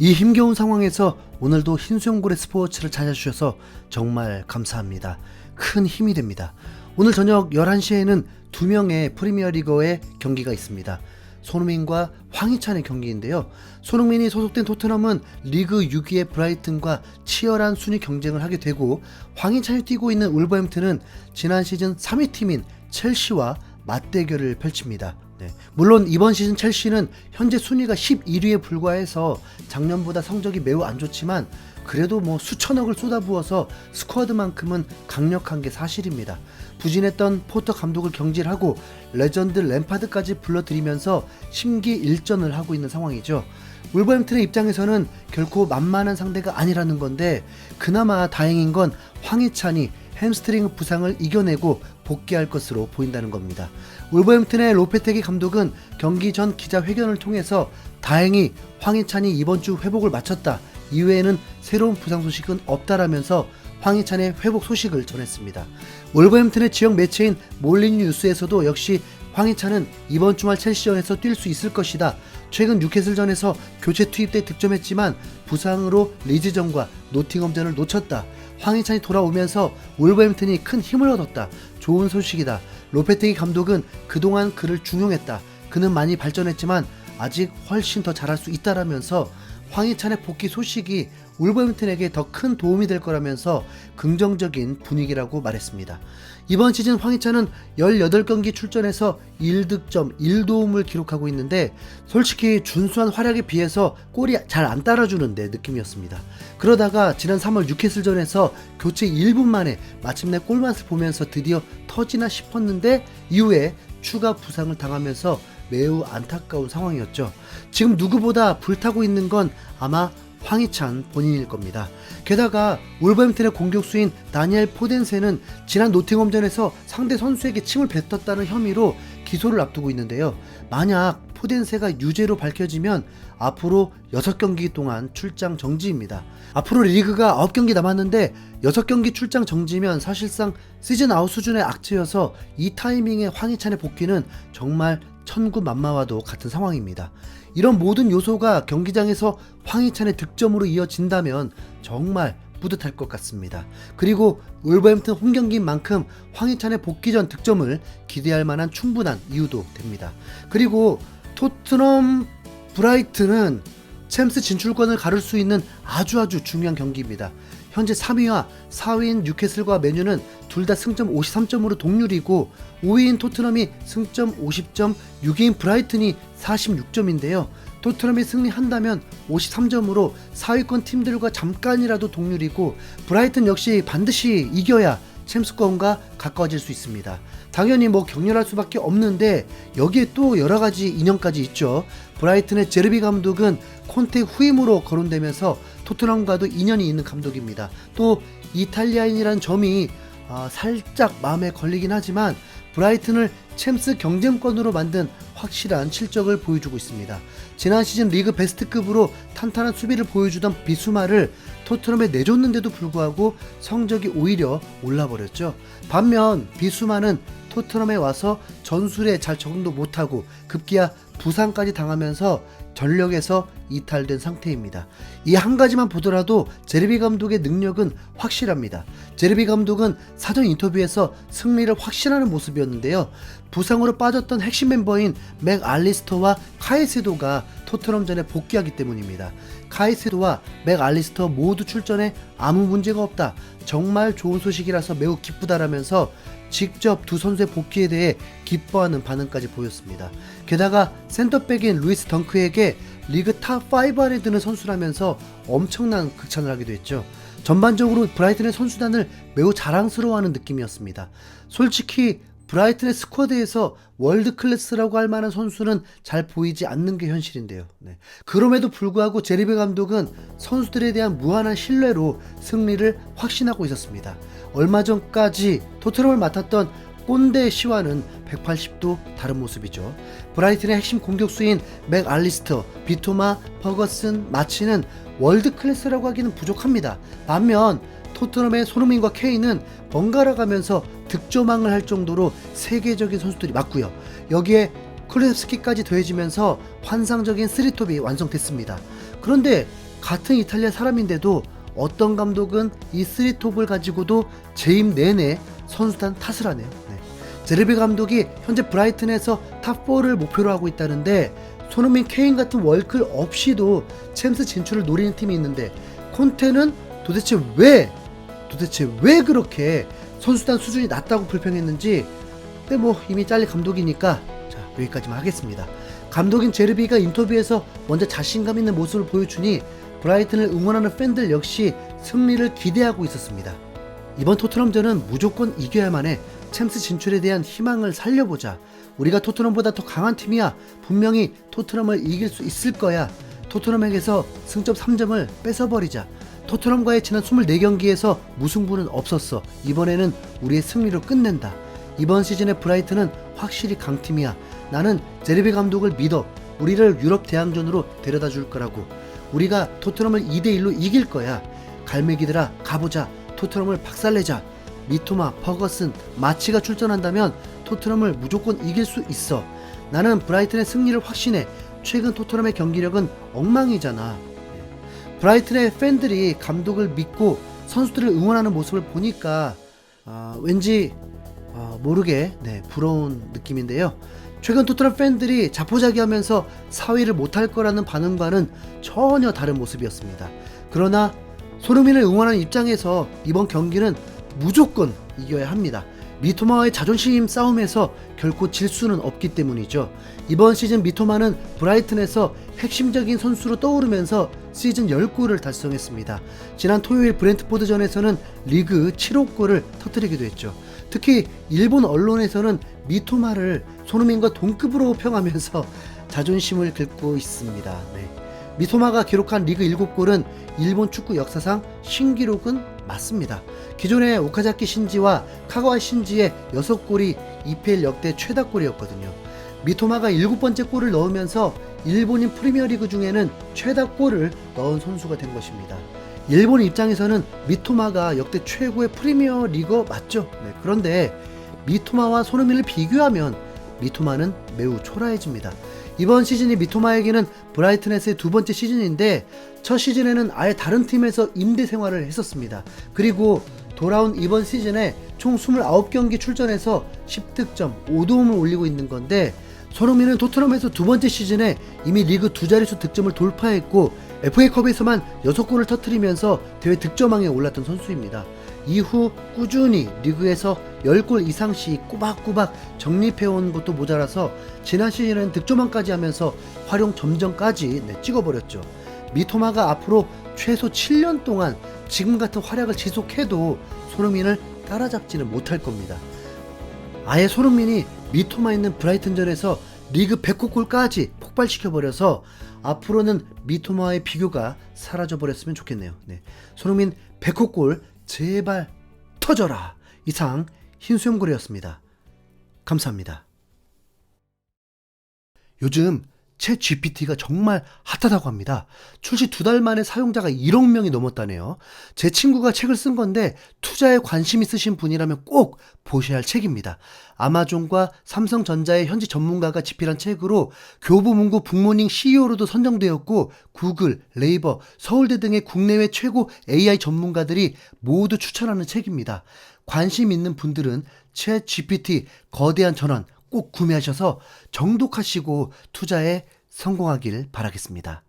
이 힘겨운 상황에서 오늘도 흰수염고래 스포츠를 찾아주셔서 정말 감사합니다. 큰 힘이 됩니다. 오늘 저녁 11시에는 2명의 프리미어리거의 경기가 있습니다. 손흥민과 황희찬의 경기인데요. 손흥민이 소속된 토트넘은 리그 6위의 브라이튼과 치열한 순위 경쟁을 하게 되고, 황희찬이 뛰고 있는 울버햄튼은 지난 시즌 3위 팀인 첼시와 맞대결을 펼칩니다. 물론 이번 시즌 첼시는 현재 순위가 11위에 불과해서 작년보다 성적이 매우 안 좋지만 그래도 수천억을 쏟아부어서 스쿼드만큼은 강력한 게 사실입니다. 부진했던 포터 감독을 경질하고 레전드 램파드까지 불러들이면서 심기일전을 하고 있는 상황이죠. 울버햄튼의 입장에서는 결코 만만한 상대가 아니라는 건데, 그나마 다행인 건 황희찬이 햄스트링 부상을 이겨내고 복귀할 것으로 보인다는 겁니다. 울버햄튼의 로페테기 감독은 경기 전 기자회견을 통해서 다행히 황희찬이 이번 주 회복을 마쳤다, 이외에는 새로운 부상 소식은 없다라면서 황희찬의 회복 소식을 전했습니다. 울버햄튼의 지역 매체인 몰리뉴스에서도 역시 황희찬은 이번 주말 첼시전에서 뛸 수 있을 것이다. 최근 뉴캐슬전에서 교체 투입돼 득점했지만 부상으로 리즈전과 노팅엄전을 놓쳤다. 황희찬이 돌아오면서 울버햄튼이 큰 힘을 얻었다. 좋은 소식이다. 로페테기 감독은 그동안 그를 중용했다. 그는 많이 발전했지만 아직 훨씬 더 잘할 수 있다라면서 황희찬의 복귀 소식이 울버햄튼에게 더 큰 도움이 될 거라면서 긍정적인 분위기라고 말했습니다. 이번 시즌 황희찬은 18경기 출전해서 1득점 1도움을 기록하고 있는데, 솔직히 준수한 활약에 비해서 골이 잘 안 따라주는 데 느낌이었습니다. 그러다가 지난 3월 뉴캐슬전에서 교체 1분 만에 마침내 골맛을 보면서 드디어 터지나 싶었는데 이후에 추가 부상을 당하면서 매우 안타까운 상황이었죠. 지금 누구보다 불타고 있는 건 아마 황희찬 본인일 겁니다. 게다가 울버햄튼의 공격수인 다니엘 포덴세는 지난 노팅엄전에서 상대 선수에게 침을 뱉었다는 혐의로 기소를 앞두고 있는데요. 만약 포덴세가 유죄로 밝혀지면 앞으로 6경기 동안 출장 정지입니다. 앞으로 리그가 9경기 남았는데 6경기 출장 정지면 사실상 시즌 아웃 수준의 악재여서 이 타이밍에 황희찬의 복귀는 정말 천구만마와도 같은 상황입니다. 이런 모든 요소가 경기장에서 황희찬의 득점으로 이어진다면 정말 뿌듯할 것 같습니다. 그리고 울버햄튼 홈경기인 만큼 황희찬의 복귀 전 득점을 기대할 만한 충분한 이유도 됩니다. 그리고 토트넘 브라이튼은 챔스 진출권을 가를 수 있는 아주 중요한 경기입니다. 현재 3위와 4위인 뉴캐슬과 맨유는 둘 다 승점 53점으로 동률이고, 5위인 토트넘이 승점 50점, 6위인 브라이튼이 46점인데요. 토트넘이 승리한다면 53점으로 4위권 팀들과 잠깐이라도 동률이고, 브라이튼 역시 반드시 이겨야 챔스권과 가까워질 수 있습니다. 당연히 격렬할 수밖에 없는데 여기에 또 여러가지 인연까지 있죠. 브라이튼의 제르비 감독은 콘테 후임으로 거론되면서 토트넘과도 인연이 있는 감독입니다. 또 이탈리아인이란 점이 살짝 마음에 걸리긴 하지만 브라이튼을 챔스 경쟁권으로 만든 확실한 실적을 보여주고 있습니다. 지난 시즌 리그 베스트급으로 탄탄한 수비를 보여주던 비수마를 토트넘에 내줬는데도 불구하고 성적이 오히려 올라버렸죠. 반면 비수마는 토트넘에 와서 전술에 잘 적응도 못하고 급기야 부상까지 당하면서 전력에서 이탈된 상태입니다. 이 한 가지만 보더라도 제르비 감독의 능력은 확실합니다. 제르비 감독은 사전 인터뷰에서 승리를 확신하는 모습이었는데요. 부상으로 빠졌던 핵심 멤버인 맥 알리스터와 카이세도가 토트넘전에 복귀하기 때문입니다. 카이세도와 맥 알리스터 모두 출전에 아무 문제가 없다. 정말 좋은 소식이라서 매우 기쁘다라면서 직접 두 선수의 복귀에 대해 기뻐하는 반응까지 보였습니다. 게다가 센터백인 루이스 덩크에게 리그 탑5 안에 드는 선수라면서 엄청난 극찬을 하기도 했죠. 전반적으로 브라이튼의 선수단을 매우 자랑스러워하는 느낌이었습니다. 솔직히 브라이튼의 스쿼드에서 월드 클래스라고 할 만한 선수는 잘 보이지 않는 게 현실인데요. 그럼에도 불구하고 제르비 감독은 선수들에 대한 무한한 신뢰로 승리를 확신하고 있었습니다. 얼마 전까지 토트넘을 맡았던 꼰대 시와는 180도 다른 모습이죠. 브라이튼의 핵심 공격수인 맥 알리스터, 비토마, 퍼거슨, 마치는 월드 클래스라고 하기는 부족합니다. 반면 토트넘의 손흥민과 케인은 번갈아 가면서 득점왕을 할 정도로 세계적인 선수들이 맞고요. 여기에 쿠르셉스키까지 더해지면서 환상적인 쓰리톱이 완성됐습니다. 그런데 같은 이탈리아 사람인데도 어떤 감독은 이 쓰리톱을 가지고도 재임 내내 선수단 탓을 하네요. 네. 제르비 감독이 현재 브라이튼에서 탑4를 목표로 하고 있다는데 손흥민, 케인 같은 월클 없이도 챔스 진출을 노리는 팀이 있는데 콘테는 도대체 왜 그렇게 선수단 수준이 낮다고 불평했는지. 근데 뭐 이미 잘릴 감독이니까 자, 여기까지만 하겠습니다. 감독인 제르비가 인터뷰에서 먼저 자신감 있는 모습을 보여주니 브라이튼을 응원하는 팬들 역시 승리를 기대하고 있었습니다. 이번 토트넘전은 무조건 이겨야만 해. 챔스 진출에 대한 희망을 살려보자. 우리가 토트넘보다 더 강한 팀이야. 분명히 토트넘을 이길 수 있을 거야. 토트넘에게서 승점 3점을 뺏어버리자. 토트넘과의 지난 24경기에서 무승부는 없었어. 이번에는 우리의 승리로 끝낸다. 이번 시즌의 브라이튼은 확실히 강팀이야. 나는 제르비 감독을 믿어. 우리를 유럽 대항전으로 데려다 줄 거라고. 우리가 토트넘을 2대1로 이길 거야. 갈매기들아, 가보자. 토트넘을 박살내자. 미토마, 퍼거슨, 마치가 출전한다면 토트넘을 무조건 이길 수 있어. 나는 브라이튼의 승리를 확신해. 최근 토트넘의 경기력은 엉망이잖아. 브라이튼의 팬들이 감독을 믿고 선수들을 응원하는 모습을 보니까 왠지 모르게 부러운 느낌인데요. 최근 토트넘 팬들이 자포자기하면서 사위를 못할 거라는 반응과는 전혀 다른 모습이었습니다. 그러나 손흥민을 응원하는 입장에서 이번 경기는 무조건 이겨야 합니다. 미토마와의 자존심 싸움에서 결코 질 수는 없기 때문이죠. 이번 시즌 미토마는 브라이튼에서 핵심적인 선수로 떠오르면서 시즌 10골을 달성했습니다. 지난 토요일 브렌트포드전에서는 리그 7호 골을 터뜨리기도 했죠. 특히 일본 언론에서는 미토마를 손흥민과 동급으로 평하면서 자존심을 긁고 있습니다. 미토마가 기록한 리그 7골은 일본 축구 역사상 신기록은 맞습니다. 기존의 오카자키 신지와 카가와 신지의 6골이 EPL 역대 최다골이었거든요. 미토마가 7번째 골을 넣으면서 일본인 프리미어리그 중에는 최다골을 넣은 선수가 된 것입니다. 일본 입장에서는 미토마가 역대 최고의 프리미어리거 맞죠? 그런데 미토마와 손흥민을 비교하면 미토마는 매우 초라해집니다. 이번 시즌이 미토마에게는 브라이튼에서의 두 번째 시즌인데 첫 시즌에는 아예 다른 팀에서 임대 생활을 했었습니다. 그리고 돌아온 이번 시즌에 총 29경기 출전해서 10득점 5도움을 올리고 있는 건데 손흥민은 토트넘에서 두 번째 시즌에 이미 리그 두 자릿수 득점을 돌파했고 FA컵에서만 6골을 터뜨리면서 대회 득점왕에 올랐던 선수입니다. 이후 꾸준히 리그에서 10골 이상씩 꼬박꼬박 정립해온 것도 모자라서 지난 시즌에는 득점왕까지 하면서 활용 점정까지 찍어버렸죠. 미토마가 앞으로 최소 7년 동안 지금 같은 활약을 지속해도 손흥민을 따라잡지는 못할 겁니다. 아예 손흥민이 미토마 있는 브라이튼전에서 리그 100골까지 폭발시켜버려서 앞으로는 미토마와의 비교가 사라져버렸으면 좋겠네요. 손흥민 100골 제발 터져라. 이상 흰수염고래였습니다. 감사합니다. 요즘 챗 GPT가 정말 핫하다고 합니다. 출시 2달 만에 사용자가 1억 명이 넘었다네요. 제 친구가 책을 쓴 건데 투자에 관심 있으신 분이라면 꼭 보셔야 할 책입니다. 아마존과 삼성전자의 현지 전문가가 집필한 책으로 교보문고 북모닝 CEO로도 선정되었고 구글, 네이버, 서울대 등의 국내외 최고 AI 전문가들이 모두 추천하는 책입니다. 관심 있는 분들은 챗 GPT 거대한 전환 꼭 구매하셔서 정독하시고 투자에 성공하길 바라겠습니다.